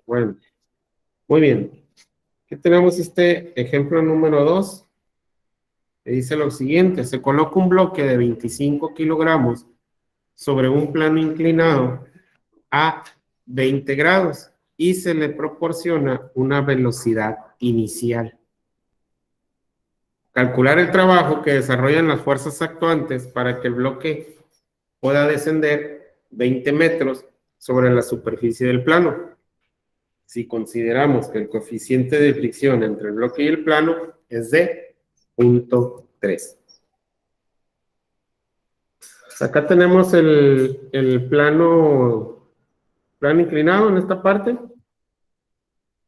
Bueno, muy bien. Aquí tenemos este ejemplo número 2. Que dice lo siguiente: se coloca un bloque de 25 kilogramos sobre un plano inclinado a 20 grados y se le proporciona una velocidad inicial. Calcular el trabajo que desarrollan las fuerzas actuantes para que el bloque pueda descender 20 metros sobre la superficie del plano. Si consideramos que el coeficiente de fricción entre el bloque y el plano es de 0.3. Acá tenemos el plano inclinado en esta parte.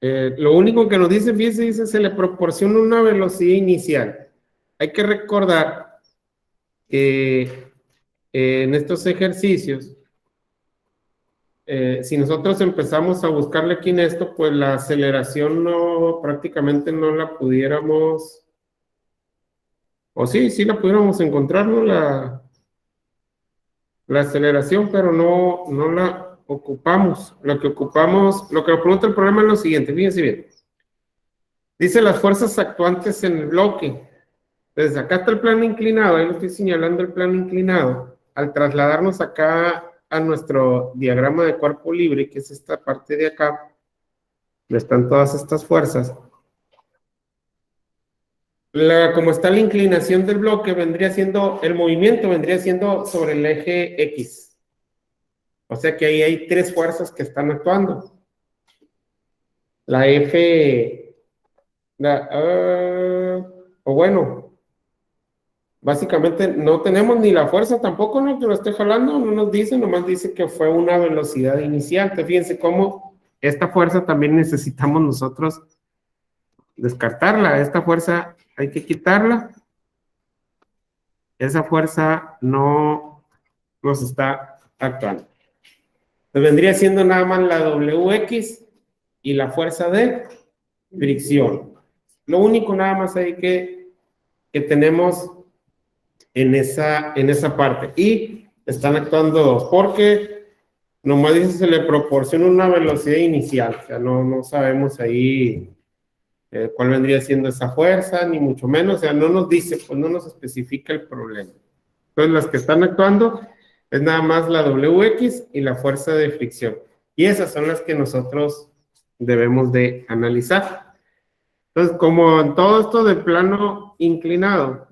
Lo único que nos dice, fíjense, dice, se le proporciona una velocidad inicial. Hay que recordar que en estos ejercicios, si nosotros empezamos a buscarle aquí en esto, pues la aceleración prácticamente no la pudiéramos, o sí la pudiéramos encontrar, ¿no? La aceleración, pero no la ocupamos. Lo que ocupamos, lo que nos pregunta el problema es lo siguiente, fíjense bien. Dice las fuerzas actuantes en el bloque. Entonces, acá está el plano inclinado, ahí lo estoy señalando el plano inclinado. Al trasladarnos acá a nuestro diagrama de cuerpo libre, que es esta parte de acá, donde están todas estas fuerzas. Como está la inclinación del bloque, vendría siendo, el movimiento vendría siendo sobre el eje X. O sea que ahí hay tres fuerzas que están actuando. La F, o bueno, básicamente no tenemos ni la fuerza tampoco, ¿no? Que lo esté jalando, no nos dice, nomás dice que fue una velocidad inicial. Fíjense cómo esta fuerza también necesitamos nosotros descartarla. Esta fuerza hay que quitarla. Esa fuerza no nos está actuando. Pues vendría siendo nada más la WX y la fuerza de fricción. Lo único nada más ahí que tenemos en esa parte. Y están actuando dos, porque nomás dice se le proporciona una velocidad inicial. O sea, no sabemos ahí cuál vendría siendo esa fuerza, ni mucho menos. O sea, no nos dice, pues no nos especifica el problema. Entonces, las que están actuando es nada más la WX y la fuerza de fricción. Y esas son las que nosotros debemos de analizar. Entonces, como en todo esto de plano inclinado,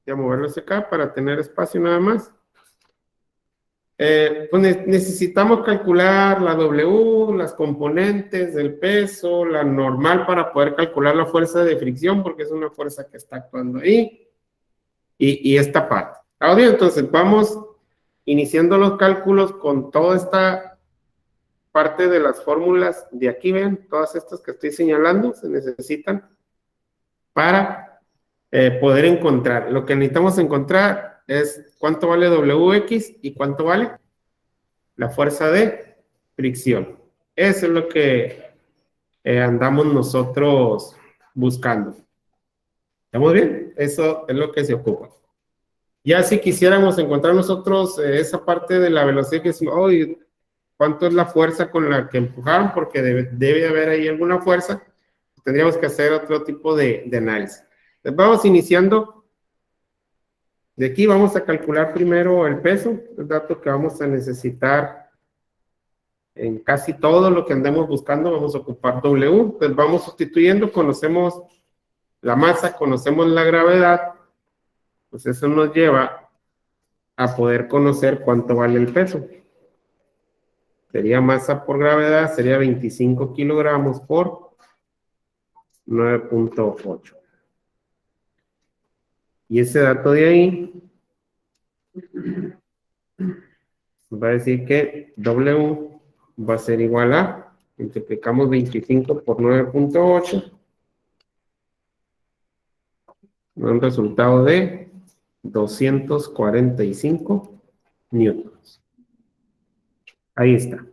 voy a moverlo hacia acá para tener espacio nada más. Pues necesitamos calcular la W, las componentes del peso, la normal para poder calcular la fuerza de fricción, porque es una fuerza que está actuando ahí, y esta parte. Ahora bien, entonces vamos iniciando los cálculos con toda esta parte de las fórmulas de aquí, ven, todas estas que estoy señalando se necesitan para poder encontrar. Lo que necesitamos encontrar es cuánto vale WX y cuánto vale la fuerza de fricción. Eso es lo que andamos nosotros buscando. ¿Estamos bien? Eso es lo que se ocupa. Ya si quisiéramos encontrar nosotros esa parte de la velocidad que es, oh, ¿cuánto es la fuerza con la que empujaron? Porque debe haber ahí alguna fuerza. Tendríamos que hacer otro tipo de análisis. Entonces, vamos iniciando. De aquí vamos a calcular primero el peso, el dato que vamos a necesitar en casi todo lo que andemos buscando. Vamos a ocupar W. Entonces vamos sustituyendo, conocemos la masa, conocemos la gravedad. Pues eso nos lleva a poder conocer cuánto vale el peso. Sería masa por gravedad, sería 25 kilogramos por 9.8. Y ese dato de ahí va a decir que W va a ser igual a, multiplicamos 25 por 9.8, un resultado de 245 newtons. Ahí está.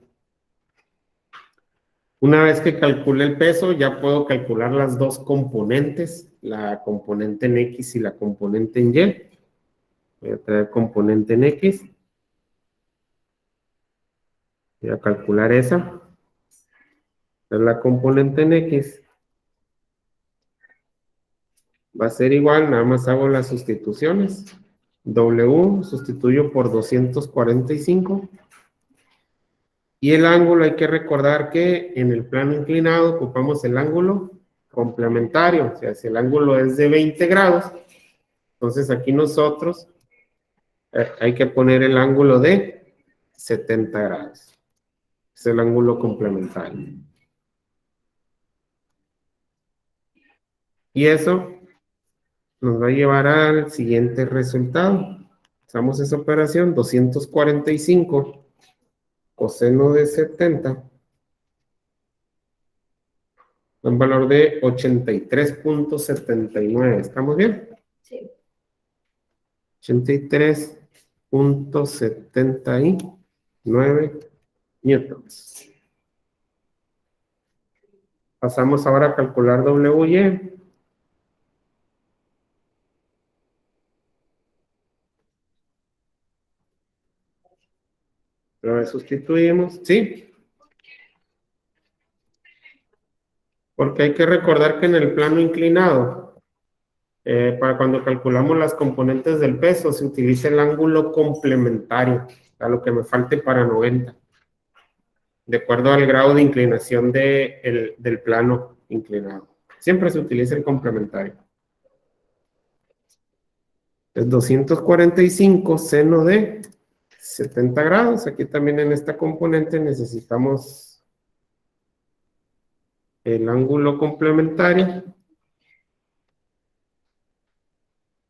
Una vez que calcule el peso, ya puedo calcular las dos componentes, la componente en X y la componente en Y. Voy a traer componente en X. Voy a calcular esa. la componente en X va a ser igual, nada más hago las sustituciones. W sustituyo por 245. Y el ángulo, hay que recordar que en el plano inclinado ocupamos el ángulo complementario. O sea, si el ángulo es de 20 grados, entonces aquí nosotros hay que poner el ángulo de 70 grados. Es el ángulo complementario. Y eso nos va a llevar al siguiente resultado. Hacemos esa operación, 245 coseno de 70, un valor de 83.79. ¿Estamos bien? Sí. 83.79 newtons. Pasamos ahora a calcular WY. Lo sustituimos, ¿sí? Porque hay que recordar que en el plano inclinado, para cuando calculamos las componentes del peso, se utiliza el ángulo complementario, a lo que me falte para 90, de acuerdo al grado de inclinación del plano inclinado. Siempre se utiliza el complementario. Es 245 seno de 70 grados. Aquí también en esta componente necesitamos el ángulo complementario.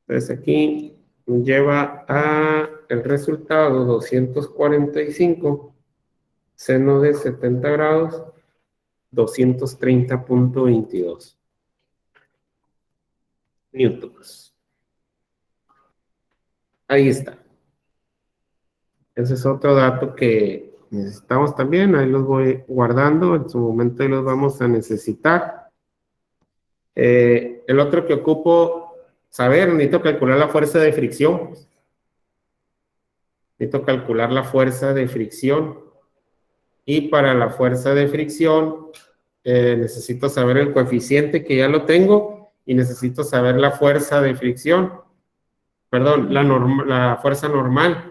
Entonces aquí nos lleva a el resultado 245 seno de 70 grados, 230.22 newtons. Ahí está. Ese es otro dato que necesitamos también. Ahí los voy guardando. En su momento ahí los vamos a necesitar. El otro que ocupo saber, necesito calcular la fuerza de fricción. Necesito calcular la fuerza de fricción. Y para la fuerza de fricción, necesito saber el coeficiente, que ya lo tengo, y necesito saber la fuerza de fricción. Perdón, la fuerza normal.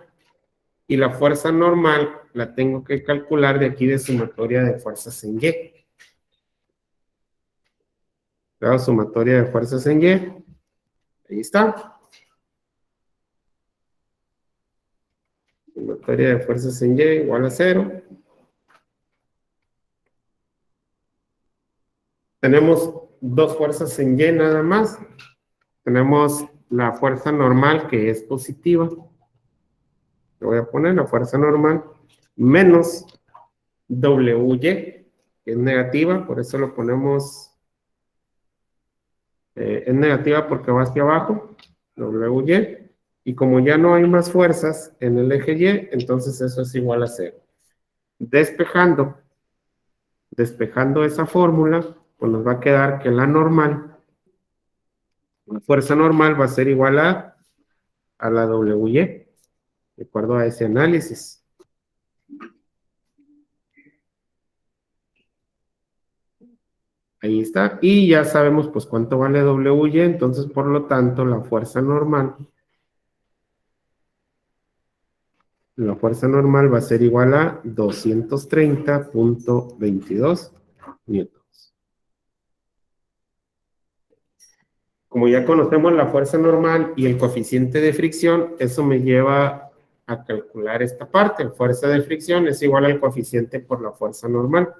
Y la fuerza normal la tengo que calcular de aquí de sumatoria de fuerzas en Y. La sumatoria de fuerzas en Y. Ahí está. Sumatoria de fuerzas en Y igual a 0. Tenemos dos fuerzas en Y nada más. Tenemos la fuerza normal, que es positiva. Le voy a poner la fuerza normal menos WY, que es negativa, por eso lo ponemos, es negativa porque va hacia abajo, WY, y como ya no hay más fuerzas en el eje Y, entonces eso es igual a 0. Despejando esa fórmula, pues nos va a quedar que la fuerza normal va a ser igual a la WY, de acuerdo a ese análisis. Ahí está. Y ya sabemos pues cuánto vale WY, entonces por lo tanto la fuerza normal va a ser igual a 230.22 newtons. Como ya conocemos la fuerza normal y el coeficiente de fricción, eso me lleva a calcular esta parte. La fuerza de fricción es igual al coeficiente por la fuerza normal.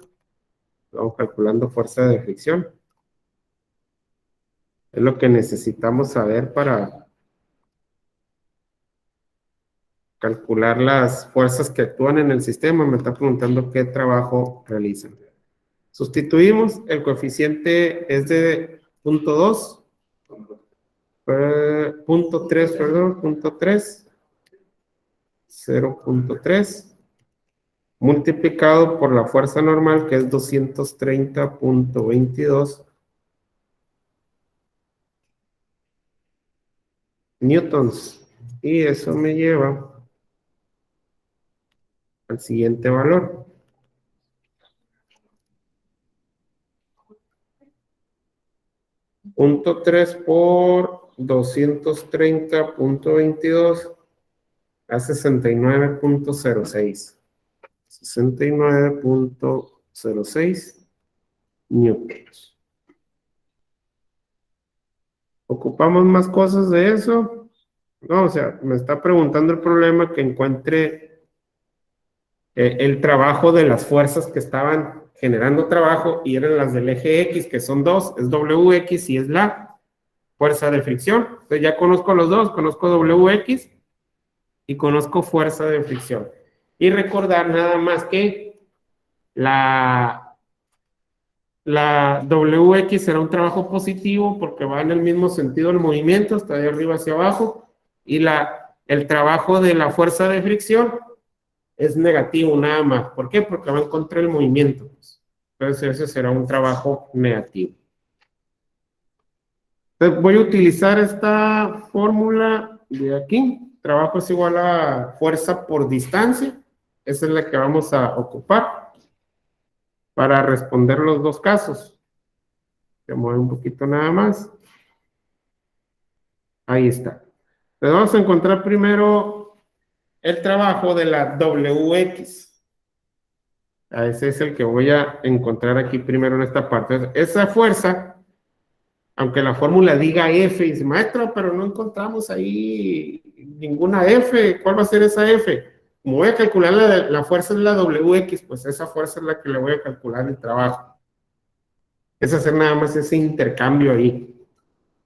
Vamos calculando fuerza de fricción. Es lo que necesitamos saber para calcular las fuerzas que actúan en el sistema. Me está preguntando qué trabajo realizan. Sustituimos, el coeficiente es de 0.2, punto 3, perdón, punto 3, 0.3, multiplicado por la fuerza normal, que es 230.22 newtons. Y eso me lleva al siguiente valor. .3 por 230.22 a 69.06. 69.06 newtons. ¿Ocupamos más cosas de eso? No, o sea, me está preguntando el problema que encuentre el trabajo de las fuerzas que estaban generando trabajo y eran las del eje X, que son dos, es WX y es la fuerza de fricción. Entonces ya conozco los dos, conozco WX y conozco fuerza de fricción. Y recordar nada más que la WX será un trabajo positivo porque va en el mismo sentido del movimiento, está de arriba hacia abajo, y el trabajo de la fuerza de fricción es negativo nada más. ¿Por qué? Porque va en contra del movimiento. Entonces ese será un trabajo negativo. Entonces voy a utilizar esta fórmula de aquí. Trabajo es igual a fuerza por distancia. Esa es la que vamos a ocupar para responder los dos casos. Voy a mover un poquito nada más. Ahí está. Entonces vamos a encontrar primero el trabajo de la WX. Ese es el que voy a encontrar aquí primero en esta parte. Esa fuerza, aunque la fórmula diga F, dice, maestro, pero no encontramos ahí ninguna F. ¿Cuál va a ser esa F? Como voy a calcular la fuerza es la WX, pues esa fuerza es la que le voy a calcular el trabajo. Es hacer nada más ese intercambio ahí. Hay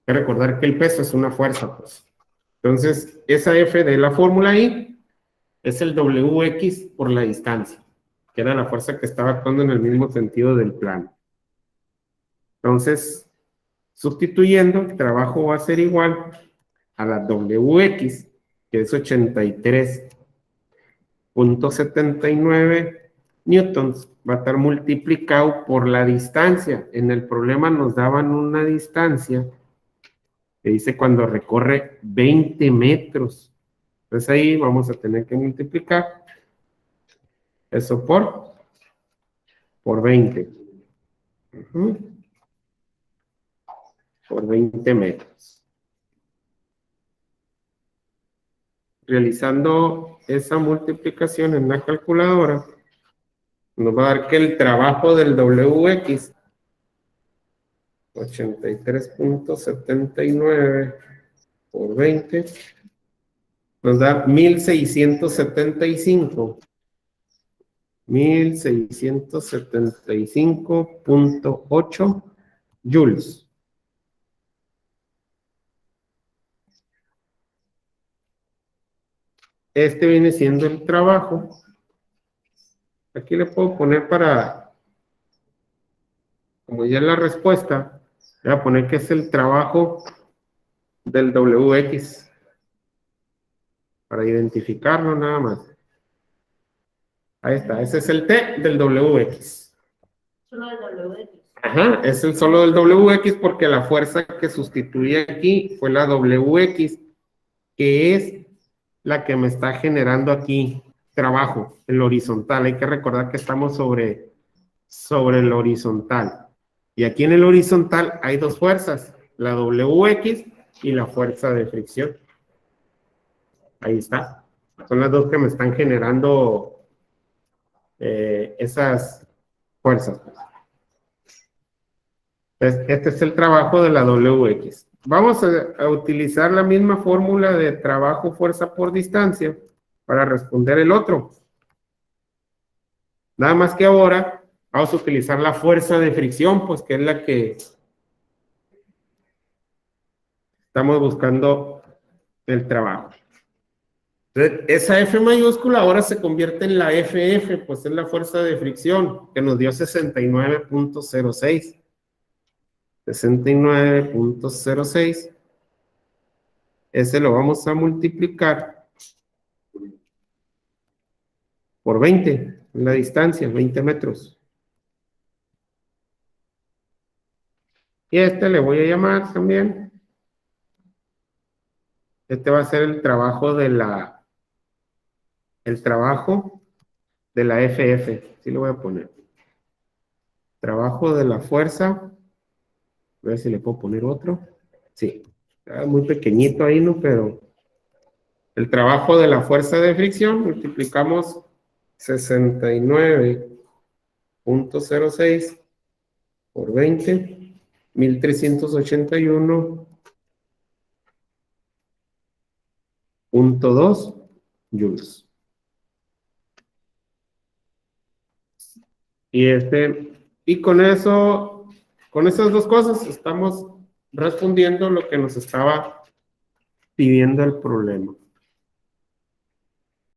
que recordar que el peso es una fuerza, pues. Entonces, esa F de la fórmula ahí es el WX por la distancia, que era la fuerza que estaba actuando en el mismo sentido del plano. Entonces, sustituyendo, el trabajo va a ser igual a la WX, que es 83.79 newtons, va a estar multiplicado por la distancia. En el problema nos daban una distancia que dice cuando recorre 20 metros. Entonces ahí vamos a tener que multiplicar eso por 20. Por 20 metros. Realizando esa multiplicación en la calculadora, nos va a dar que el trabajo del WX, 83.79 por 20, nos da 1675.8 joules. Este viene siendo el trabajo. Aquí le puedo poner como ya es la respuesta, voy a poner que es el trabajo del WX para identificarlo nada más. Ahí está, ese es el T del WX. Solo del WX. Ajá, es el solo del WX porque la fuerza que sustituye aquí fue la WX, que es la que me está generando aquí trabajo, el horizontal. Hay que recordar que estamos sobre el horizontal. Y aquí en el horizontal hay dos fuerzas, la WX y la fuerza de fricción. Ahí está. Son las dos que me están generando esas fuerzas. Entonces, este es el trabajo de la WX. Vamos a utilizar la misma fórmula de trabajo fuerza por distancia para responder el otro. Nada más que ahora vamos a utilizar la fuerza de fricción, pues que es la que estamos buscando el trabajo. Entonces, esa F mayúscula ahora se convierte en la FF, pues es la fuerza de fricción, que nos dio 69.06. 69.06. Ese lo vamos a multiplicar por 20, la distancia, 20 metros. Y este le voy a llamar también. Este va a ser el trabajo de la FF. Sí lo voy a poner. Trabajo de la fuerza A ver si le puedo poner otro. Sí, está muy pequeñito ahí, ¿no? Pero el trabajo de la fuerza de fricción, multiplicamos 69.06 por 20, 1381.2 joules. Y con eso, con esas dos cosas, estamos respondiendo lo que nos estaba pidiendo el problema.